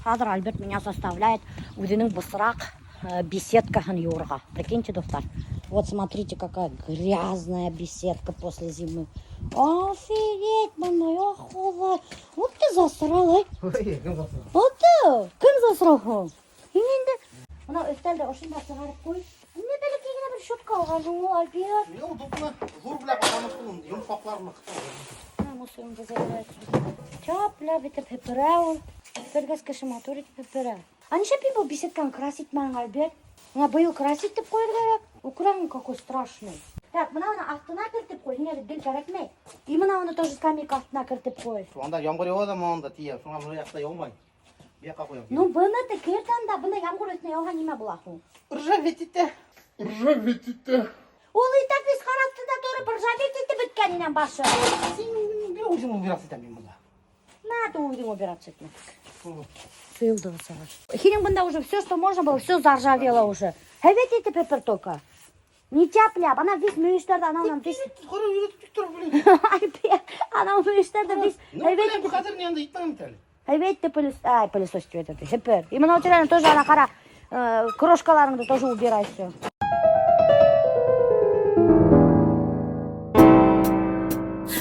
Хадр Альберт меня заставляет удиның бысрак беседкахан юрга. Прикиньте, доктор. Вот смотрите, какая грязная беседка после зимы. Офигеть, моя хова. Вот ты засрал, ай. Вот ты, кем засрал? Инде. Она өстелде ошында сыгарып кой. Не белекегине бир щетка алган, Альберт. Не удобно. Зур бля папаныштын юмшакларын Мусорун газелет. Тёпля битеп пепперау. Пергаске шаматури пепперау. А не шапи был беседкан красить ман Альберт. Я быйыл красить деп коер керек. Украин какой страшный. Так, мына астына кертип кой. Сине бир керекмей. И мына тоже скамейка астына кертип кой. Анда ямгыр яуады ма анда тие. Шуңа мына жакта яумай. Бияка коем. Ну буны да кертанда, буны ямгыр өтүнө яуган неме буласың? Ржаветите. Ол и так весь характында турып ржаветите бүткөнүнөн башы. Сен бир ужин убирасы да мен мында. Надо увидим убираться от них. Сылдого сараш. Хирингбанда уже все, что можно было, все заржавело уже. А ведь это пеппер только. Не тяпля, она весь мыштерда, она нам весь... Скоро үйрөтүп тур блин. Она мыштерда весь... Ну, блин, хазыр не анда итмем тели. А ведь ты пылесосить этот пеппер. Именно у тебя тоже она кара крошкаларыңды тоже убирай все.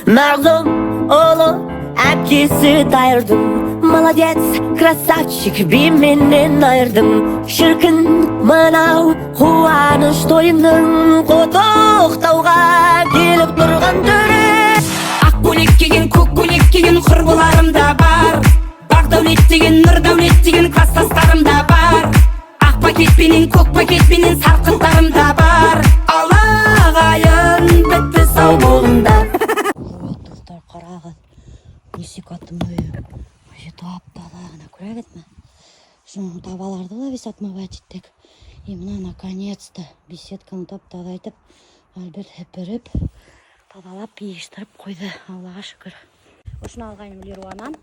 Мағзұм ұлы әпкесі дайырдым. Молодец, красавчик, бименен айырдым. Шіркін мынау қуаныш тойымның құттықтауға келіп тұрған түрі. Ақ көйлек киген, көк көйлек киген құрбыларым да бар. Бақ дәулет деген, нұр дәулет деген класстастарым да бар. Ақ пакетпенен, көк пакетпенен сарқыттарым да бар. Алағайын бітті сау болыңдар. Қарағыз, несек атымы, тапталағына көрек етме. Шын табаларды да вес атмавать еттік. И мына наконец-то беседканы тапталы айтып, Альберт әпіріп, тазалап, ешістіріп қойды. Аллаға шүкір. Ошын алғайным Леруанан.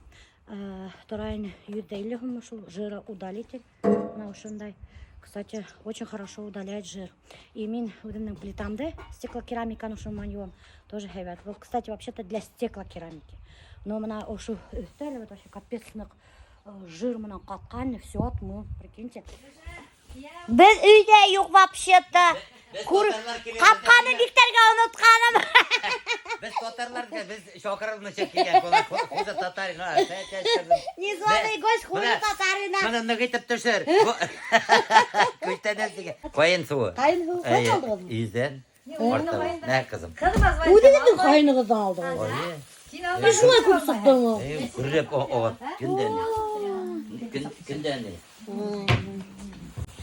Турайын юрдейлігім ұшыл жиры удалитель. Мына ошындай. Кстати, очень хорошо удаляет жир. И мен удымның плитамды, стеклокерамиканы ушын маньон тоже хэвят. Вот, кстати, вообще-то для стеклокерамики. Но мына ушу өстелі, вот вообще капецнық жир мына қатқан, все отмыл, прикиньте. Біз үйде yok вообще-то. Қапқаны Викторға ұнытқаным. Біз татарларға, біз шоқырылны чеккен. Қоза татарина. Незваный гость, хуже татарина. Мұны нүгетіп түшір. Көштен әзіге. Қойын суы. Қайын суы қайын алдыңыз? Үйізден. Нә қызым. Уденің қайыны қыздан алдыңыз? Біз шулай көп сұқтыңыз? Күрреп оғып. Күнден.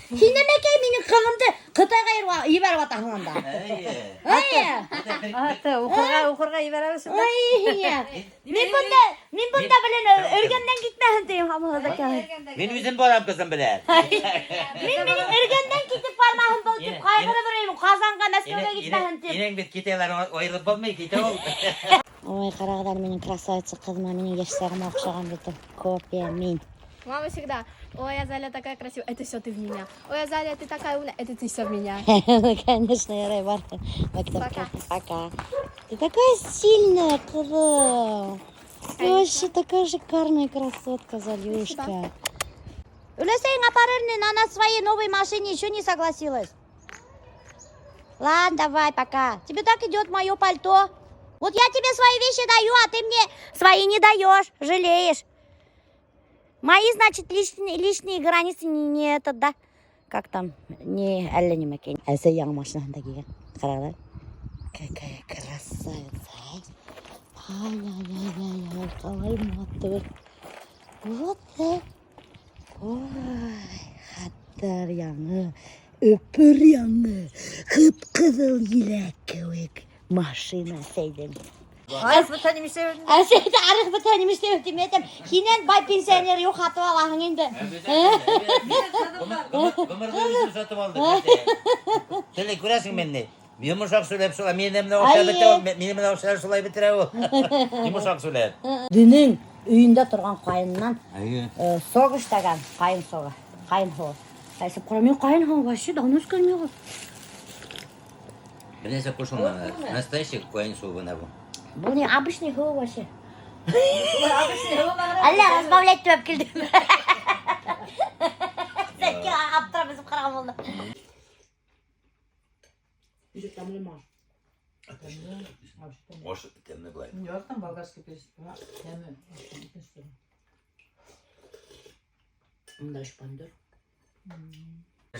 Сен әмекей менің қығымды Қытайға ебәріп атағында. Оқырға ебәріп үшін. Мен бұнда білін өргенден кетмәхін дейім қамылады. Мен өзім барам қызым білер. Мен өргенден кетіп бармағын болып қайғыры біреймін. Қазанға Мәскеуге кетмәхін дейім. Енең бет кетелер ойырылып болмай кете ол. Ой, қарағыдар менің красавица қызыма, менің ешсағыма ұқшаған бетім. Копия мен. Мама всегда: ой, Азалия такая красивая, это все ты в меня. Ой, Азалия, ты такая умная, это ты все в меня. Конечно, Ярай, Марта. Пока. Ты такая сильная, Кыра. Вообще такая шикарная красотка, Залюшка. Улесейн апарырнин, она в своей новой машине еще не согласилась. Ладно, давай, пока. Тебе так идет мое пальто. Вот я тебе свои вещи даю, а ты мне свои не даешь, жалеешь. Мои, значит, лишние границы не это, да? Как там? Не әлі не мәкен. Әлсі яңы машинасында келген. Қарағдар. Какая красавица, ай, қалай матур. Вот так. Ой, хаттар яңы, өпір яңы, қып-қызыл елек көк машина сейдім. Арық бұттан емесе өтін. Әсейді арық бұттан емесе өтім етім. Хинен бай пенсионер yok қатып алағың енді. Гүмірді өзім сатып алды. Тілі көресің менне. Yumuşak söyleyip sola, benim avşar solay bitire o. Yumuşak söyleyip. Dünün үйінде тұрған қайыннан соғы іштаған қайын соғы, қайын соғы. Әсіп құра, мен қайын соғы вообще давно өскенме ғой. Білесе кушал настоящий қайын соғы на бұл. Бұл не обычный соғы вообще. Әлі разбавлять төп келдім. Может, темный глаз. Yok там болгарский перец. Теми. Bunda şpandır.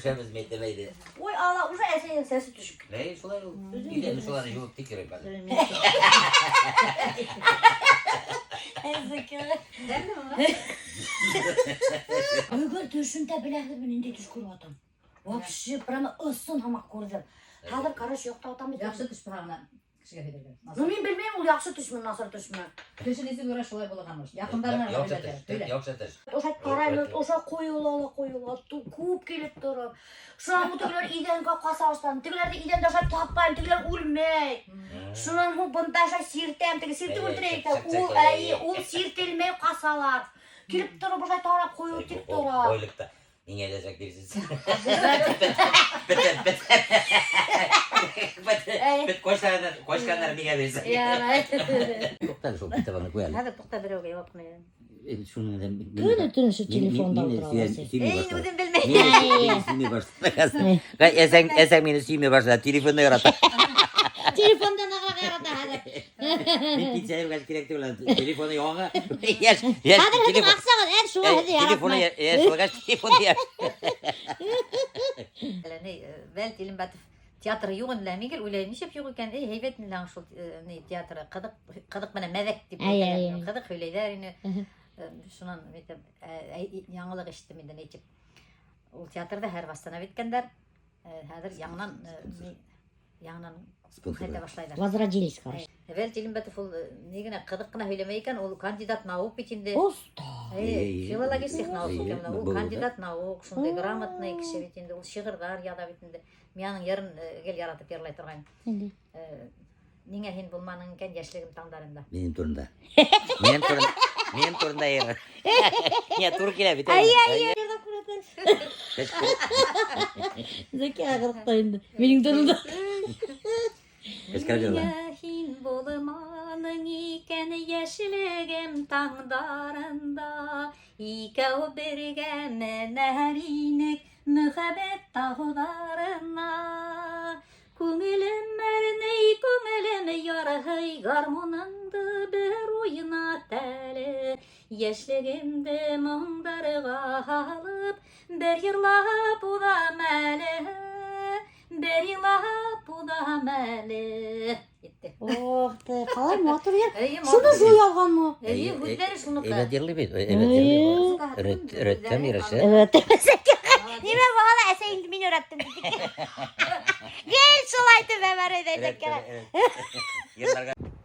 Şemiz metlemeydi. Ой, ала, уже әсейін сәсі түшік. Ne şolay oldu? Gidelim şolanı yolup tekirim ben. Ögür түшінті біләді мен инде түш көріп атам. Вообще, прямо ыссын хамақ көрдім. Қазір қараш жоқта атамыз. Yaxşı tuş bağına kişiye verirler. Ну, мен білмеймін, ол жақсы түшмін, насыр түшмін. Tüşünüzü göre şolay bulağanmış. Yakınlarına Yoksa verirler. tır, Öyle. yoksa tır. Ошо қараймыз, ошо қойылалы, көп келіп тұрып. Шуан бұтығылар иденге қасаштан, тігілерді иденде ошо таппайым, тігілер өлмей. Шунан бұнташа сиртем, тігі сирті өлтірейді. Ол сиртелмей қасалар. Келіп тұрып, ошо тарап қойып тек тұрып. Oylikta. Niye edecek değilsiniz? Bet koşkanlar niye verirsin? Toktan şu bir tabanı koyalım. Hadi тоқта біреуге yapmayın. Şunu da... Күні түні şu telefonda Esen beni süymeye başladı. Telefonu yarata. Telefonda nağa qarada hadi. Ben pizzayı kaç gerekti ulan. Telefonu yoğuna. Hadi maqsağın, her şu hadi ya. Telefonu kaç telefonu yer. Vel dilim batıp tiyatro yoğun lamigel ulaymış hep yok iken heyvet mi lan şu tiyatro kadık bana mevek dip kadık öyleyler yine şunan metep yanılık işittim indi neycip o tiyatroda her bastana bitkenler hazır yanından hayta başlaylar. Возродились, короче. Vel dilim batıp negine kadık kına söylemeyken o kandidat naup içinde Оста. филологических наук ekemine o kandidat nauk şunday gрамотный kişi bitinde o şiirler ya da bitinde mening yarın gel yaratıp yerlay turgan. Niye hin bulmanın ken yaşlığım tangdarında. Benim turunda. Benim turunda yer. Ya Türkiye biter. Ay. Zeki ağırlıkta indi. Benim durumda. Eskar diyorlar. Hin bulmanın iken yaşlığım tangdarında. İkav birge menerinik mühabbet tağlarına. Көңілім әрней көңілім ярғай гармоныңды бір ойына тәлі Ешлігімді мұңдарға алып бір йырлап ұдам әлі бір yılap udam әлі Ох ты, қалай матур ер. Шуны жой алған ма? Өздері шунықты Evet yerli bir. Evet yerli bir. Öğrettem yarışı. Evet. Неме бағала әсейінді мен öğrettim dedik. Гел шулайды бәбәр edecek kere.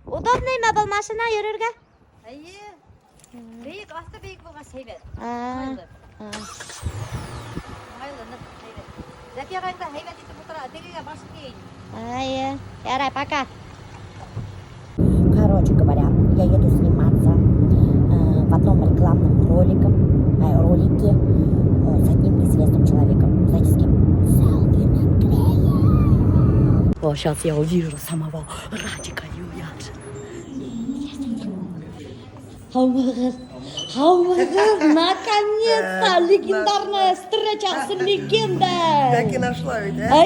Удобный ма бұл машина йөрөргә? Бейік, асты бейік болға сейбет Зәки ағайында хайбет етіп отыра, дегеге башын дейін. Ярай, пока. Короче говоря, я еду сниматься в одном рекламном ролике с одним известным человеком. Знаете, с кем? С Элвином Греем. О, сейчас я увижу самого Радика Юяша. Наконец-то легендарная встреча с легендой. Так и нашла ведь, а?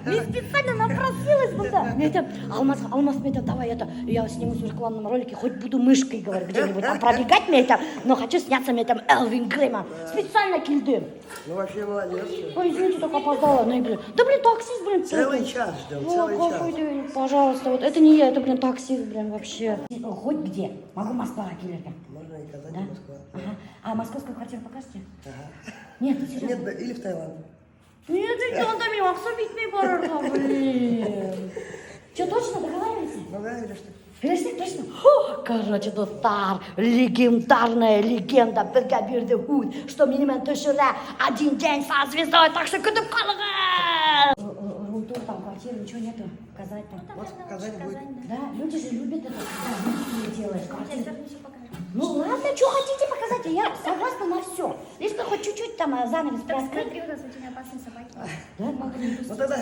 Мен специально напросилась бunda. Мен айтам, Алмаз, мен айтам, давай это, я снимусь в рекламном ролике, хоть буду мышкой, говорю, где-нибудь там пробегать, мен айтам, но хочу сняться, мен айтам, Элвин Грейман. Специально келдім. Ну вообще молодец. Ой, извините, только опоздала. Ну, блин. Да, блин, таксист, блин. Целый час ждем, целый час. Пожалуйста, вот это не я, это, блин, таксист, блин, вообще. Хоть где. Могу Москва келерге. Можно и казать Да? Москва. Ага. А московскую квартиру покажете? Ага. Нет, ну серьезно. Нет, или в Таиланд. Нет, онда мен ақша битмей барырға, блин. Че, точно договариваемся? Договорились, что? Перешли, точно? Короче, достар, легендарная легенда бірге берді худ, что менімен түшірі один день со звездой, так что күтіп қалыңыз. Рутур, там квартира, ничего нету, показать там. Вот показать будет. Да, люди же любят это, когда ты делаешь квартиру. Ну ладно, что хотите показать, я согласна на все. Лишь бы хоть чуть-чуть там занавес Так приоткрыть. смотри, у нас очень опасные собаки. Да, могу не Вот тогда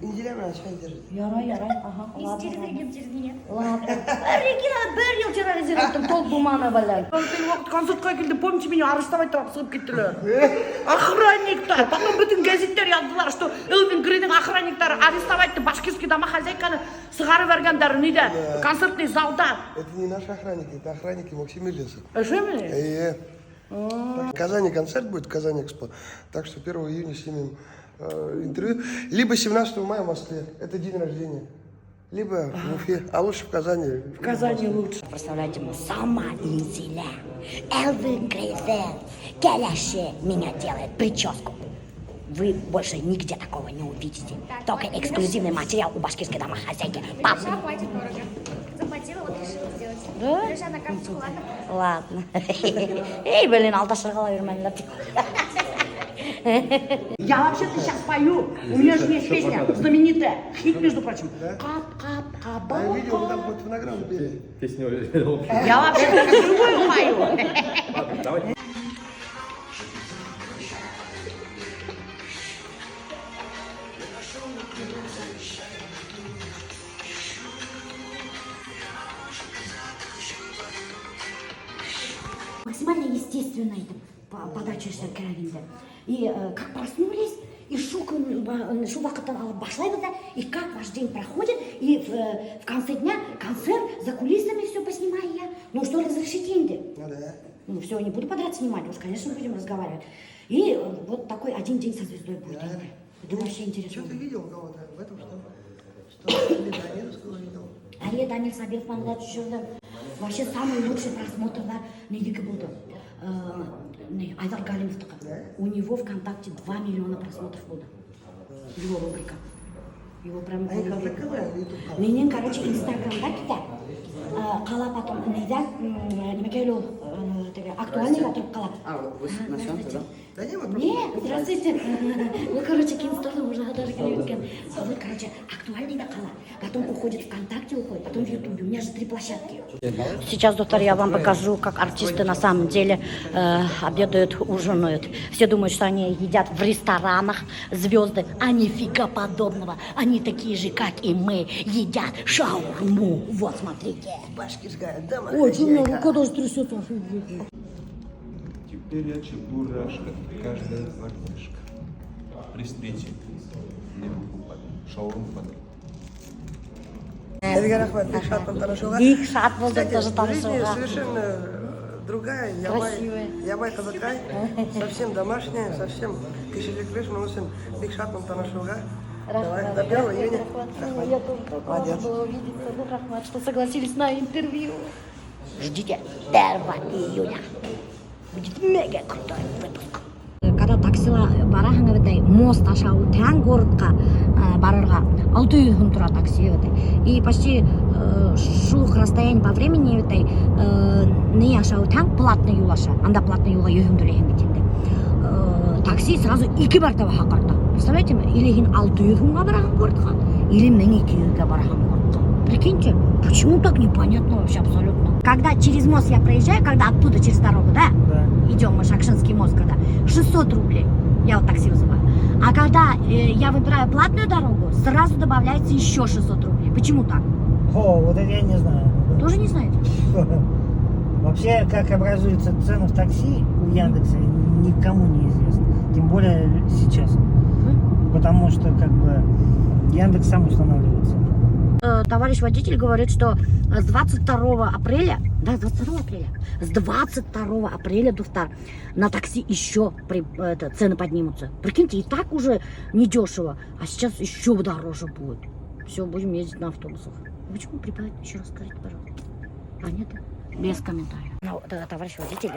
инделями начинай держать. Ярай, ага, И ладно, через ладно. Регин, через меня. Ладно. Регина, бір ел терроризировать, толк бумана, блядь. концертқа келді, помните, меня арестовать тұрып сығып кеттілер. Охранниктар, потом bütün газеттер ядылар, что Элвин Грейдің охранниктары арестовать башкирский домохозяйканы сығарып бергендер неде, концертный залда. Это не наши охранники, это охранники Максима Ильича. Что мне? В Казани концерт будет, в Казани Экспо. Так что 1 июня снимем интервью. Либо 17 мая в Москве, это день рождения. Либо в Уфе, а лучше в Казани. В Казани лучше. Представляете, мы сама Инзиля, Элвин Грейзен, Келяше меня делает прическу. Вы больше нигде такого не увидите. Только эксклюзивный материал у башкирской домохозяйки. Папа. Хорошо, хватит дорого. Заплатила, вот решила сделать. Да? Держа на карточку, ладно? Ладно. Эй, блин, алташыр қала бермәңдер. Я вообще-то сейчас пою. У меня же есть песня знаменитая. Хит, между прочим. Кап-кап-кап. А я видел, вы там какую-то фонограмму пели. Я вообще-то живую пою. Максимально естественно это подача кәрәгендә. И как проснулись, и шу вакыттан алып башлайбыз да, и как ваш день проходит, и в конце дня концерт, за кулисами все поснимаю я. Ну что, разрешите инде? Ну да. Ну все, не буду подряд снимать, уж, конечно, будем разговаривать. И вот такой один день со звездой будет. Да. Это вообще интересно. Что ты видел кого-то в этом, что Леонидовского видел? А я Данил Сабиров маңда түсірді. Вообще самый лучший просмотрлар недегі болды. Айдар Галимовтікі. У него ВКонтакте 2 миллиона просмотров было. Его рубрика. Его прям... А это канал, ютуб канал? Менен, короче, инстаграмда кітап. Қала потом нейден, немекейлі ол актуальныйға тұрып қалады. А, вы на съемке, да? Да не, мы просто... Нет, здравствуйте. Вы, короче, кинсторону уже даже говорит. Вот, короче, актуальный кала. Потом уходит ВКонтакте, уходит, потом в Ютубе. У меня же 3 площадки. Сейчас, доктор, я вам покажу, как артисты на самом деле обедают, ужинают. Все думают, что они едят в ресторанах звезды, а нифига подобного. Они такие же, как и мы, едят шаурму. Вот, смотрите. Башкирская Ой, что у меня домохозяйка. рука даже трясется. Теперь я чебурашка, каждая зернышко. При встрече не покупать, шаурму подай. Эльвира Рахмат, Бекшат Пантарашова. Бекшат болды Кстати, тоже там жизнь шоуға. совершенно другая. Красивая. Ябай Казакай, совсем домашняя, совсем кишелек-леш, но сын Бекшат Пантарашова. Давай, до 1 июня. Я тоже так рада была увидеться. Ну, Рахмат, что согласились на интервью. Ждите 1 июня. Будет мега крутой выпуск. Когда таксила барахың бетай мост ашау тәң городқа барырға 600 күн тұра такси бетай. И почти шух расстояние по времени бетай не ашау тәң платный юл аша. Анда платный юлға 100 төлеген бетенде. Такси сразу 2 мәртебе хақырды. Представляете ме? Или хин 600 күнға барахың городқа, или 1200-ге барахың городқа. Прикиньте, почему так непонятно вообще абсолютно. Когда через мост я проезжаю, когда оттуда через дорогу, да? Идем мы, Шакшинский мост, когда 600 рублей, я вот такси вызываю. А когда я выбираю платную дорогу, сразу добавляется еще 600 рублей. Почему так? О, вот это я не знаю. Тоже не знаете? Вообще, как образуются цены в такси у Яндекса, никому не известно. Тем более сейчас. Потому что, как бы, Яндекс сам устанавливает цены. Товарищ водитель говорит, что с 22 апреля, да, с 22 апреля, с 22 апреля, Дуфтар, на такси еще цены поднимутся. Прикиньте, и так уже недешево, а сейчас еще дороже будет. Все, будем ездить на автобусах. Почему прибавить? Еще раз скажите, пожалуйста. Понятно? Без комментариев. Ну, товарищ водитель,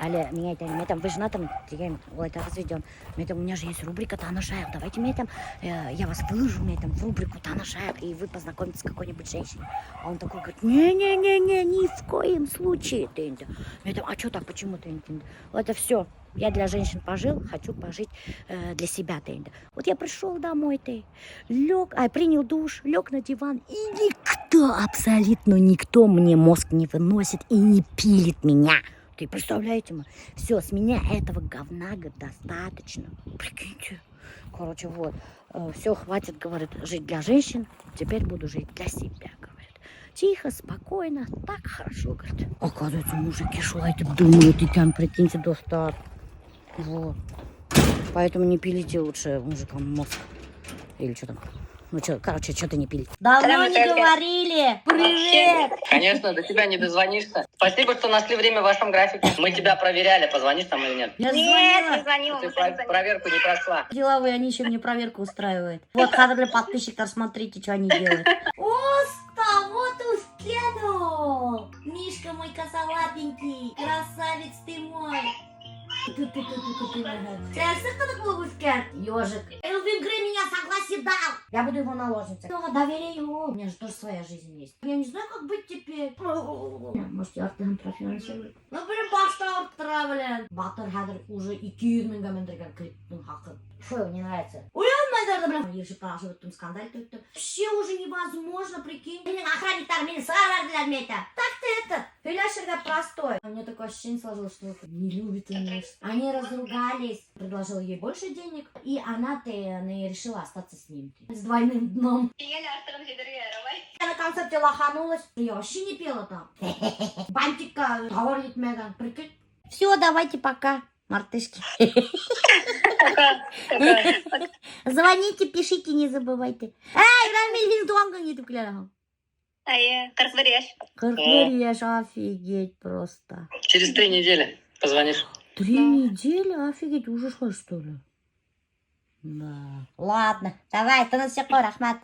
Аля, меня там вы женатым, ой, это разведен. У меня же есть рубрика Танашаях. Давайте я вас выложу в рубрику Танашаях, и вы познакомитесь с какой-нибудь женщиной. А он такой говорит, не-не-не, ни в коем случае. А что так, почему ты? Это все. Я для женщин пожил, хочу пожить для себя. Вот я пришел домой, принял душ, лег на диван, и никто, абсолютно никто мне мозг не выносит и не пилит меня. ты представляете, все, с меня этого говна, говорит, достаточно. Прикиньте. Короче, вот, все, хватит, говорит, жить для женщин, теперь буду жить для себя, говорит. Тихо, спокойно, так хорошо, говорит. Оказывается, мужики шулайтып думают, и там, прикиньте, достат. Вот. Поэтому не пилите лучше мужикам мозг. Или что там. Ну что, короче, что-то не пилить. Давно не говорили. Привет. Конечно, до тебя не дозвонишься. Спасибо, что нашли время в вашем графике. Мы тебя проверяли, позвонишь там или нет? Я Нет, звонила. не звонила. Ты проверку не прошла. Деловые, они еще мне проверку устраивают. Вот, кадры подписчиков, смотрите, что они делают. Оста, вот уж кинул. Мишка мой косолапенький. Красавец ты мой. Сейчас это был ежик. Элвин Грей меня согласие дал. Я буду его наложницей. Доверие его. У меня же тоже своя жизнь есть. Я не знаю, как быть теперь. Может, я артын профинансирует. Ну, блин, башта отравлен. Батыр хадыр уже 200 000 мендерген криптің хақы. Что его не нравится? Уянмайдарды, блин. Ерші парашы өттім, скандаль өттім. Вообще уже невозможно, прикинь. Менің охранниктар мені сығарардылар мені. Так-то это. Филяшерга простой. У меня такое ощущение сложилось, что не любит меня. Они разругались. Предложил ей больше денег. И она решила остаться с ним. С двойным дном. Я на концерте лоханулась. Я вообще не пела там. Бантика, товар етмеген. Прикинь. Все, давайте пока, мартышки. Звоните, пишите, не забывайте. Эй, Рамиль, туанга не туклярам. 41 яш. 41 яш, офигеть просто. Через 3 недели позвонишь. 3 недели? Офигеть, уже что ли? Да. Ладно, давай, ты на все рахмат.